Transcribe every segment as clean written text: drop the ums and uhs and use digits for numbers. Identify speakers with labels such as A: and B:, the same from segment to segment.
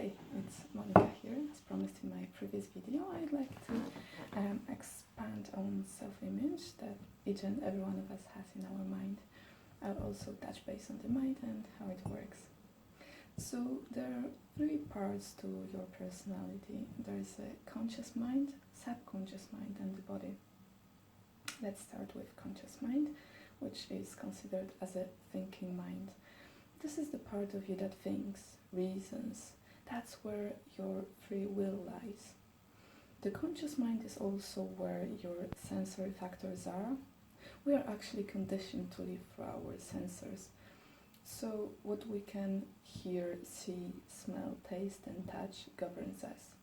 A: Hey, it's Monika here. As promised in my previous video, I'd like to expand on self-image that each and every one of us has in our mind. I'll also touch base on the mind and how it works. So there are three parts to your personality. There is a conscious mind, subconscious mind, and the body. Let's start with conscious mind, which is considered as a thinking mind. This is the part of you that thinks, reasons. That's where your free will lies. The conscious mind is also where your sensory factors are. We are actually conditioned to live through our sensors. So what we can hear, see, smell, taste and touch governs us.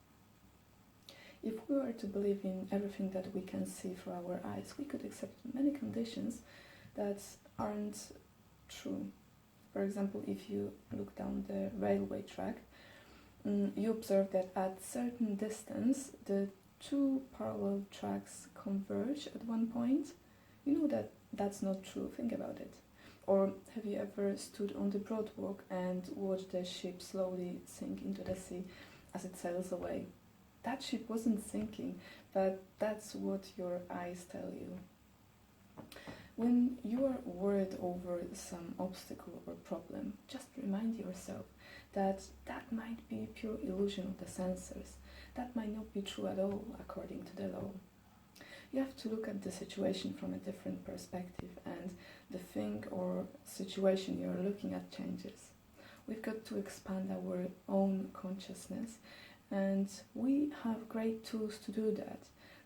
A: If we were to believe in everything that we can see through our eyes, we could accept many conditions that aren't true. For example, if you look down the railway track, you observe that at certain distance, the two parallel tracks converge at one point. You know that that's not true. Think about it. Or have you ever stood on the boardwalk and watched the ship slowly sink into the sea as it sails away? That ship wasn't sinking, but that's what your eyes tell you. When you are worried over some obstacle or problem, just remind yourself that that might be a pure illusion of the sensors. That might not be true at all, according to the law. You have to look at the situation from a different perspective, and the thing or situation you're looking at changes. We've got to expand our own consciousness, and we have great tools to do that.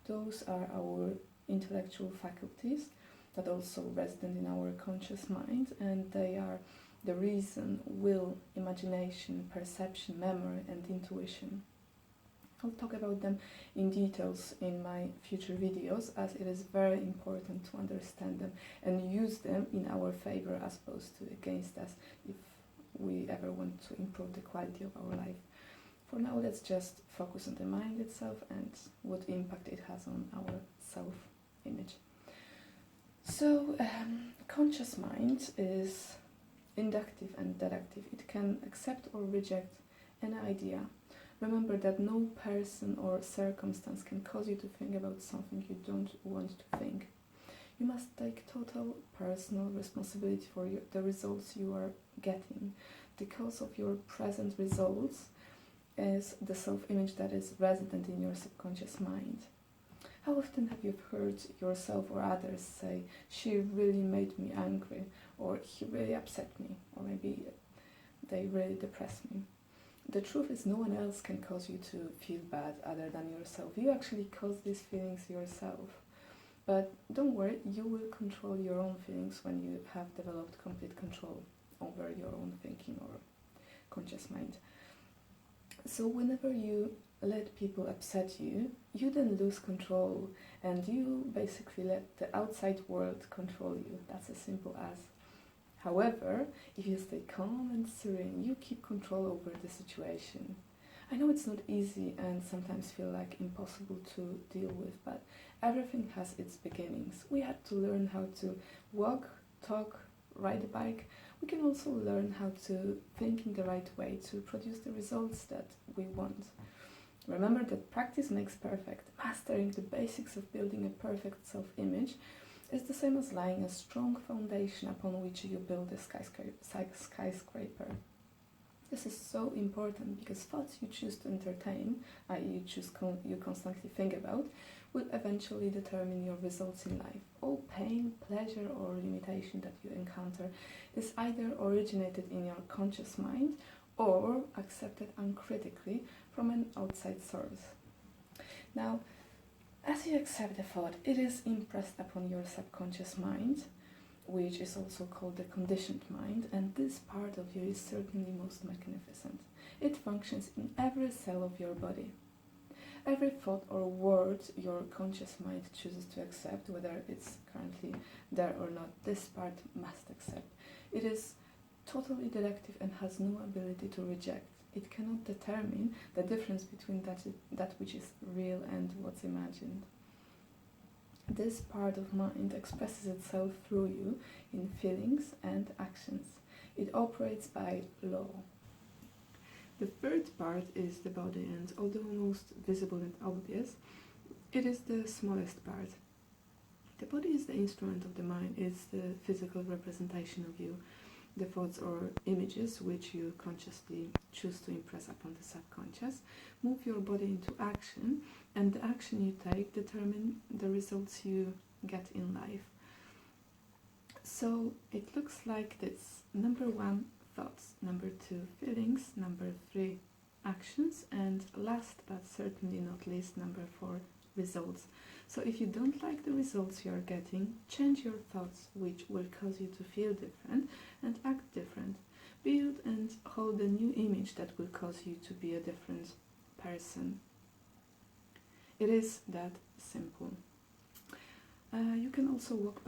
A: Those are our intellectual faculties that also resident in our conscious mind, and they are the reason, will, imagination, perception, memory and intuition. I'll talk about them in details in my future videos, as it is very important to understand them and use them in our favor as opposed to against us if we ever want to improve the quality of our life. For now, let's just focus on the mind itself and what impact it has on our self-image. So, conscious mind is inductive and deductive. It can accept or reject an idea. Remember that no person or circumstance can cause you to think about something you don't want to think. You must take total personal responsibility for the results you are getting. The cause of your present results is the self-image that is resident in your subconscious mind. How often have you heard yourself or others say, "She really made me angry," or "He really upset me," or maybe "They really depressed me"? The truth is, no one else can cause you to feel bad other than yourself. You actually cause these feelings yourself. But don't worry, you will control your own feelings when you have developed complete control over your own thinking or conscious mind. So whenever you let people upset you, you then lose control, and you basically let the outside world control you. That's as simple as. However, if you stay calm and serene, you keep control over the situation. I know it's not easy and sometimes feel like impossible to deal with, but everything has its beginnings. We had to learn how to walk, talk, ride a bike. We can also learn how to think in the right way to produce the results that we want. Remember that practice makes perfect. Mastering the basics of building a perfect self-image is the same as laying a strong foundation upon which you build a skyscraper. This is so important because thoughts you choose to entertain, i.e. you constantly think about, will eventually determine your results in life. All pain, pleasure or limitation that you encounter is either originated in your conscious mind or accepted uncritically from an outside source. Now, as you accept the thought, it is impressed upon your subconscious mind, which is also called the conditioned mind, and this part of you is certainly most magnificent. It functions in every cell of your body. Every thought or word your conscious mind chooses to accept, whether it's currently there or not, this part must accept. It is totally deductive and has no ability to reject. It cannot determine the difference between that which is real and what's imagined. This part of mind expresses itself through you in feelings and actions. It operates by law. The third third part is the body, and although most visible and obvious, it is the smallest part. The body is the instrument of the mind, it's the physical representation of you, the thoughts or images which you consciously choose to impress upon the subconscious. Move your body into action, and the action you take determine the results you get in life. So it looks like this. Number 1, thoughts. Number 2, feelings. Number 3, actions. And last but certainly not least, number 4, results. So if you don't like the results you are getting, change your thoughts, which will cause you to feel different and act different. Build and hold a new image that will cause you to be a different person. It is that simple. You can also work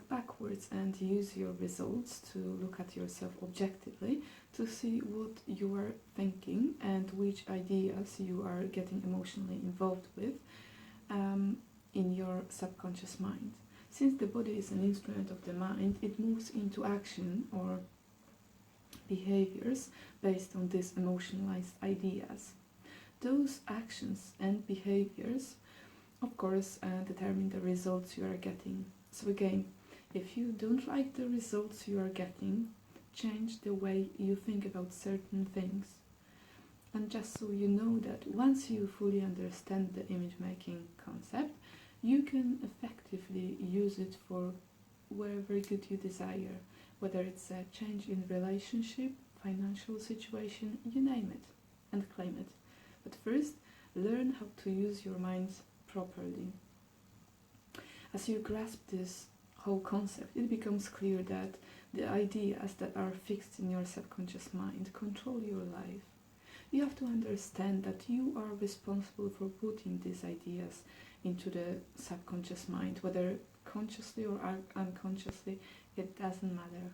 A: backwards and use your results to look at yourself objectively, to see what you are thinking and which ideas you are getting emotionally involved with in your subconscious mind. Since the body is an instrument of the mind, it moves into action or behaviors based on these emotionalized ideas. Those actions and behaviors, of course, determine the results you are getting. So again, if you don't like the results you are getting, change the way you think about certain things. And just so you know that once you fully understand the image-making concept, you can effectively use it for wherever good you desire, whether it's a change in relationship, financial situation, you name it, and claim it. But first, learn how to use your mind properly. As you grasp this whole concept, it becomes clear that the ideas that are fixed in your subconscious mind control your life. You have to understand that you are responsible for putting these ideas into the subconscious mind, whether consciously or unconsciously, it doesn't matter.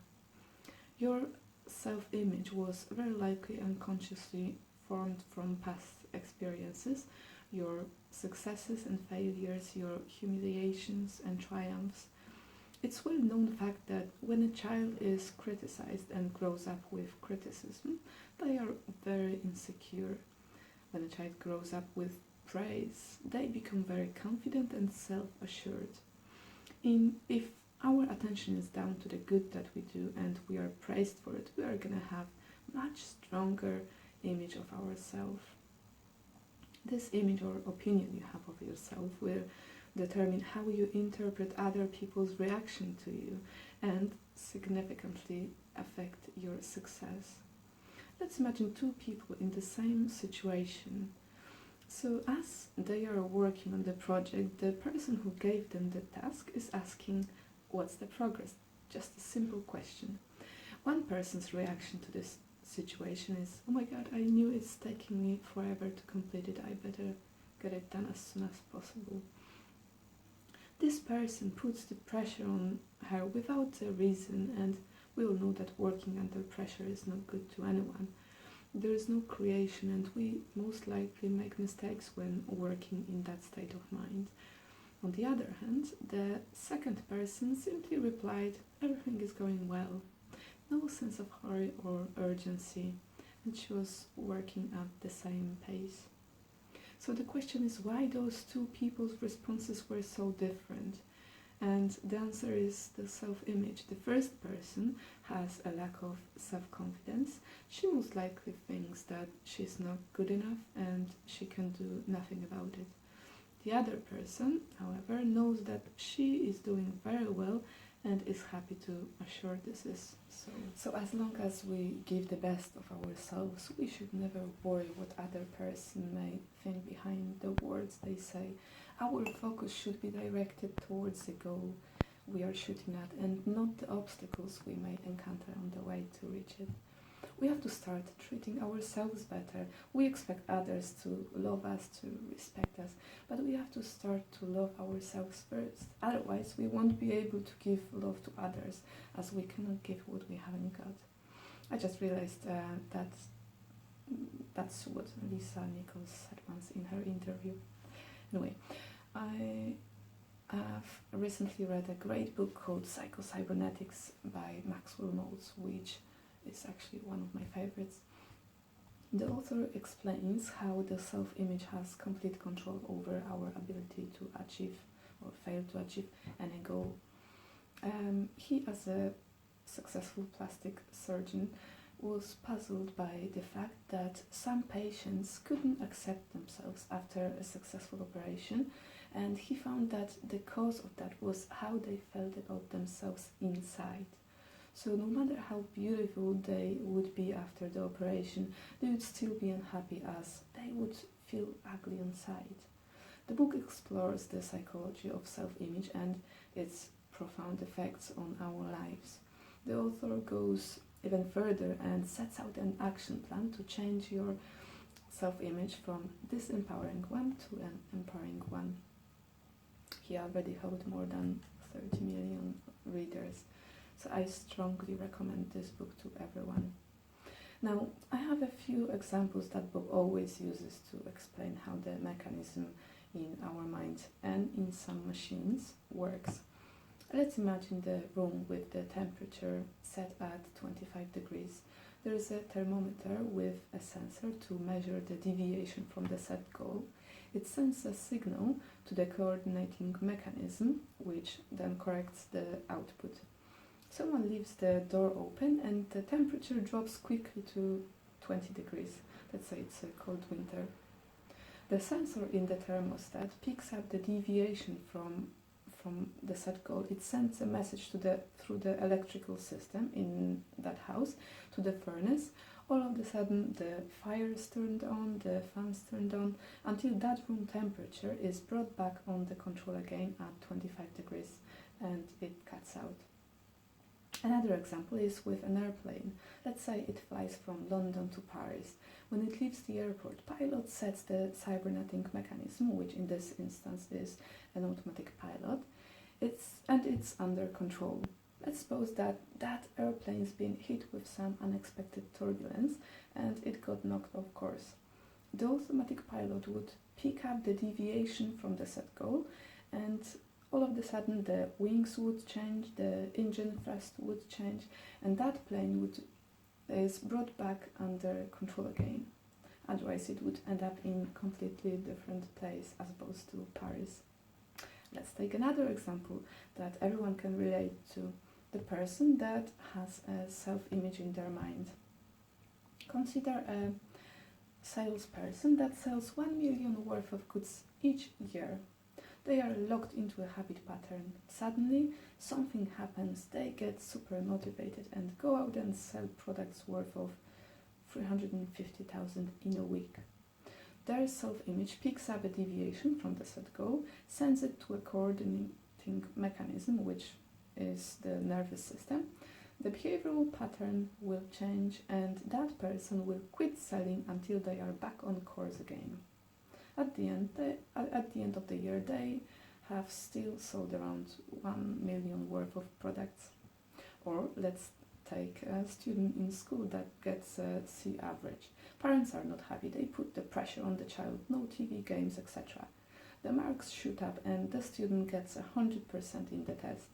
A: Your self-image was very likely unconsciously formed from past experiences, your successes and failures, your humiliations and triumphs. It's a well-known fact that when a child is criticized and grows up with criticism, they are very insecure. When a child grows up with praise, they become very confident and self-assured. If our attention is down to the good that we do and we are praised for it, we are going to have much stronger image of ourselves. This image or opinion you have of yourself will determine how you interpret other people's reaction to you and significantly affect your success. Let's imagine two people in the same situation. So as they are working on the project, the person who gave them the task is asking, what's the progress? Just a simple question. One person's reaction to this situation is, oh my god, I knew it's taking me forever to complete it, I better get it done as soon as possible. This person puts the pressure on her without a reason, and we all know that working under pressure is not good to anyone. There is no creation, and we most likely make mistakes when working in that state of mind. On the other hand, the second person simply replied, everything is going well. No sense of hurry or urgency, and she was working at the same pace. So the question is why those two people's responses were so different. And the answer is the self-image. The first person has a lack of self-confidence. She most likely thinks that she's not good enough and she can do nothing about it. The other person, however, knows that she is doing very well and is happy to assure this is so. So as long as we give the best of ourselves, we should never worry what other person may think behind the words they say. Our focus should be directed towards the goal we are shooting at and not the obstacles we may encounter on the way to reach it. We have to start treating ourselves better. We expect others to love us, to respect us, but we have to start to love ourselves first. Otherwise, we won't be able to give love to others, as we cannot give what we haven't got. I just realized that's what Lisa Nichols said once in her interview. Anyway, I have recently read a great book called Psycho-Cybernetics by Maxwell Maltz, which is actually one of my favorites. The author explains how the self-image has complete control over our ability to achieve or fail to achieve any goal. He, as a successful plastic surgeon, was puzzled by the fact that some patients couldn't accept themselves after a successful operation, and he found that the cause of that was how they felt about themselves inside. So no matter how beautiful they would be after the operation, they would still be unhappy as they would feel ugly inside. The book explores the psychology of self-image and its profound effects on our lives. The author goes even further and sets out an action plan to change your self-image from disempowering one to an empowering one. He already held more than 30 million readers, so I strongly recommend this book to everyone. Now, I have a few examples that book always uses to explain how the mechanism in our mind and in some machines works. Let's imagine the room with the temperature set at 25 degrees. There is a thermometer with a sensor to measure the deviation from the set goal. It sends a signal to the coordinating mechanism, which then corrects the output. Someone leaves the door open and the temperature drops quickly to 20 degrees. Let's say it's a cold winter. The sensor in the thermostat picks up the deviation from the set goal. It sends a message through the electrical system in that house to the furnace. All of a sudden the fire is turned on, the fans turned on, until that room temperature is brought back on the control again at 25 degrees and it cuts out. Another example is with an airplane. Let's say it flies from London to Paris. When it leaves the airport, pilot sets the cybernetic mechanism, which in this instance is an automatic pilot. It's under control. Let's suppose that that airplane's been hit with some unexpected turbulence and it got knocked off course. The automatic pilot would pick up the deviation from the set goal, and all of a sudden the wings would change, the engine thrust would change, and that plane is brought back under control again. Otherwise it would end up in a completely different place as opposed to Paris. Let's take another example that everyone can relate to. The person that has a self-image in their mind. Consider a salesperson that sells 1 million worth of goods each year. They are locked into a habit pattern. Suddenly, something happens, they get super motivated and go out and sell products worth of 350,000 in a week. Their self-image picks up a deviation from the set goal, sends it to a coordinating mechanism, which is the nervous system. The behavioral pattern will change and that person will quit selling until they are back on course again. At the end of the year, they have still sold around 1 million worth of products. Or let's take a student in school that gets a C average. Parents are not happy, they put the pressure on the child, no TV, games, etc. The marks shoot up and the student gets 100% in the test.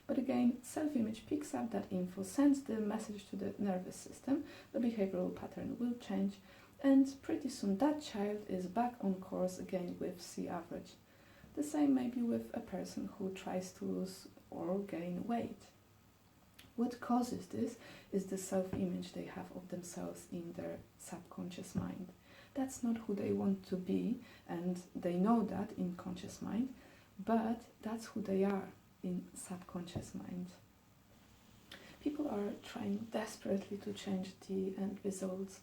A: But again, self-image picks up that info, sends the message to the nervous system, the behavioral pattern will change, and pretty soon that child is back on course again with C average. The same may be with a person who tries to lose or gain weight. What causes this is the self-image they have of themselves in their subconscious mind. That's not who they want to be, and they know that in conscious mind, but that's who they are in subconscious mind. People are trying desperately to change the end results.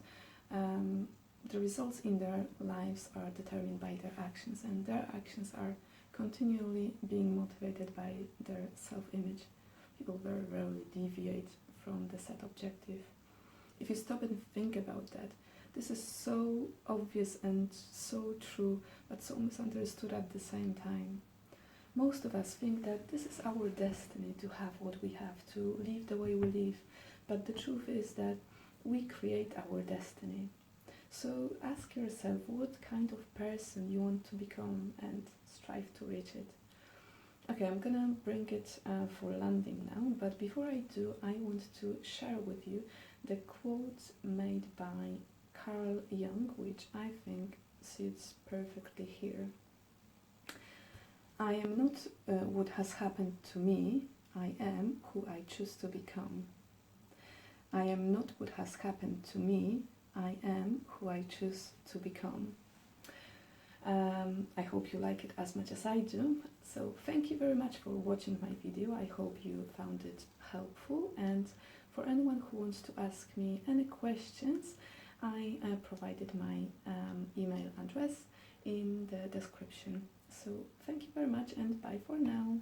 A: The results in their lives are determined by their actions, and their actions are continually being motivated by their self-image. People very rarely deviate from the set objective. If you stop and think about that, this is so obvious and so true, but so misunderstood at the same time. Most of us think that this is our destiny to have what we have, to live the way we live, but the truth is that we create our destiny. So ask yourself what kind of person you want to become and strive to reach it. Okay, I'm gonna bring it for landing now, but before I do, I want to share with you the quote made by Carl Jung, which I think suits perfectly here. I am not what has happened to me, I am who I choose to become. I am not what has happened to me, I am who I choose to become. I hope you like it as much as I do. So thank you very much for watching my video. I hope you found it helpful, and for anyone who wants to ask me any questions, I provided my email address in the description. So thank you very much, and bye for now.